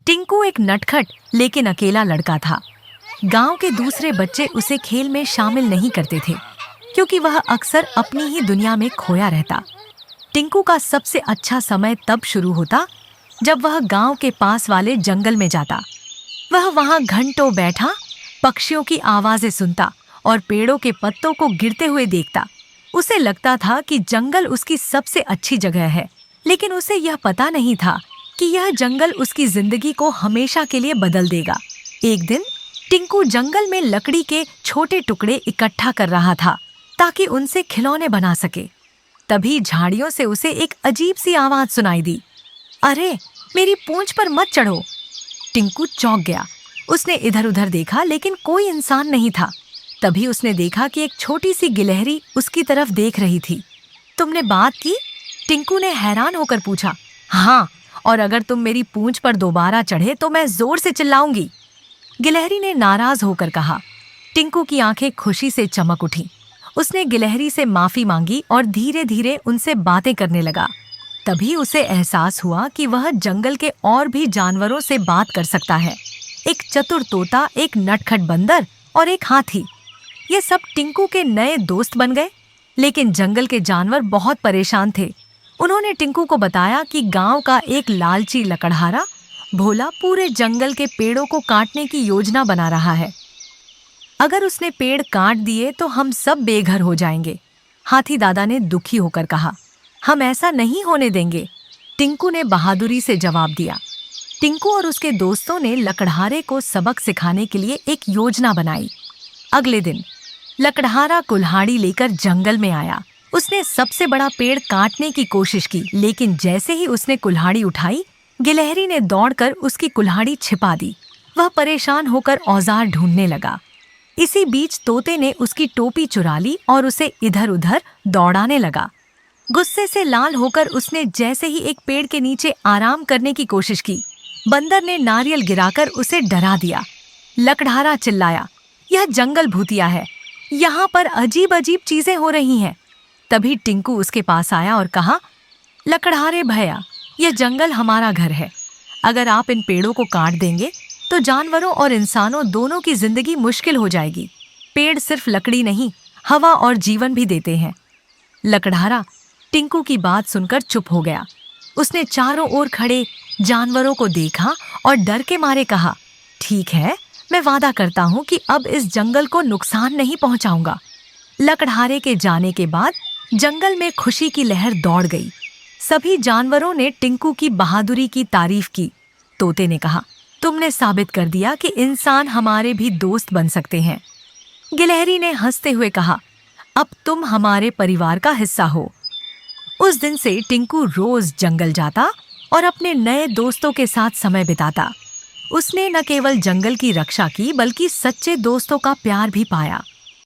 टिंकू एक नटखट लेकिन अकेला लड़का था। गांव के दूसरे बच्चे उसे खेल में शामिल नहीं करते थे क्योंकि वह अक्सर अपनी ही दुनिया में खोया रहता। टिंकू का सबसे अच्छा समय तब शुरू होता जब वह गांव के पास वाले जंगल में जाता। वह वहां घंटों बैठा पक्षियों की आवाजें सुनता और पेड़ों के पत्तों को गिरते हुए देखता। उसे लगता था कि जंगल उसकी सबसे अच्छी जगह है, लेकिन उसे यह पता नहीं था कि यह जंगल उसकी जिंदगी को हमेशा के लिए बदल देगा। एक दिन टिंकू जंगल में लकड़ी के छोटे टुकड़े इकट्ठा कर रहा था ताकि उनसे खिलौने बना सके। तभी झाड़ियों से उसे एक अजीब सी आवाज सुनाई दी। अरे, मेरी पूंछ पर मत चढ़ो। टिंकू चौंक गया। उसने इधर उधर देखा लेकिन कोई इंसान नहीं था। तभी उसने देखा कि एक छोटी सी गिलहरी उसकी तरफ देख रही थी। तुमने बात की? टिंकू ने हैरान होकर पूछा। हाँ, और अगर तुम मेरी पूंछ पर दोबारा चढ़े तो मैं जोर से चिल्लाऊंगी, गिलहरी ने नाराज होकर कहा। टिंकू की आंखें खुशी से चमक उठी। उसने गिलहरी से माफी मांगी और धीरे धीरे उनसे बातें करने लगा। तभी उसे एहसास हुआ कि वह जंगल के और भी जानवरों से बात कर सकता है। एक चतुर तोता, एक नटखट बंदर और एक हाथी, ये सब टिंकू के नए दोस्त बन गए। लेकिन जंगल के जानवर बहुत परेशान थे। उन्होंने टिंकू को बताया कि गांव का एक लालची लकड़हारा भोला पूरे जंगल के पेड़ों को काटने की योजना बना रहा है। अगर उसने पेड़ काट दिए तो हम सब बेघर हो जाएंगे। हाथी दादा ने दुखी होकर कहा। हम ऐसा नहीं होने देंगे, टिंकू ने बहादुरी से जवाब दिया। टिंकू और उसके दोस्तों ने लकड़हारे को सबक सिखाने के लिए एक योजना बनाई। अगले दिन लकड़हारा कुल्हाड़ी लेकर जंगल में आया। उसने सबसे बड़ा पेड़ काटने की कोशिश की, लेकिन जैसे ही उसने कुल्हाड़ी उठाई, गिलहरी ने दौड़कर उसकी कुल्हाड़ी छिपा दी। वह परेशान होकर औजार ढूंढने लगा। इसी बीच तोते ने उसकी टोपी चुरा ली और उसे इधर उधर दौड़ाने लगा। गुस्से से लाल होकर उसने जैसे ही एक पेड़ के नीचे आराम करने की कोशिश की, बंदर ने नारियल गिराकर उसे डरा दिया। लकड़हारा चिल्लाया, यह जंगल भूतिया है, यहाँ पर अजीब अजीब चीजें हो रही हैं। तभी टिंकू उसके पास आया और कहा, लकड़हारे भैया, यह जंगल हमारा घर है। अगर आप इन पेड़ों को काट देंगे तो जानवरों और इंसानों दोनों की जिंदगी मुश्किल हो जाएगी। पेड़ सिर्फ लकड़ी नहीं, हवा और जीवन भी देते हैं। लकड़हारा टिंकू की बात सुनकर चुप हो गया। उसने चारों ओर खड़े जानवरों को देखा और डर के मारे कहा, ठीक है, मैं वादा करता हूँ कि अब इस जंगल को नुकसान नहीं पहुँचाऊंगा। लकड़हारे के जाने के बाद जंगल में खुशी की लहर दौड़ गई। सभी जानवरों ने टिंकू की बहादुरी की तारीफ की। तोते ने कहा, तुमने साबित कर दिया कि इंसान हमारे भी दोस्त बन सकते हैं। गिलहरी ने हंसते हुए कहा, अब तुम हमारे परिवार का हिस्सा हो। उस दिन से टिंकू रोज जंगल जाता और अपने नए दोस्तों के साथ समय बिताता। उसने न केवल जंगल की रक्षा की बल्कि सच्चे दोस्तों का प्यार भी पाया।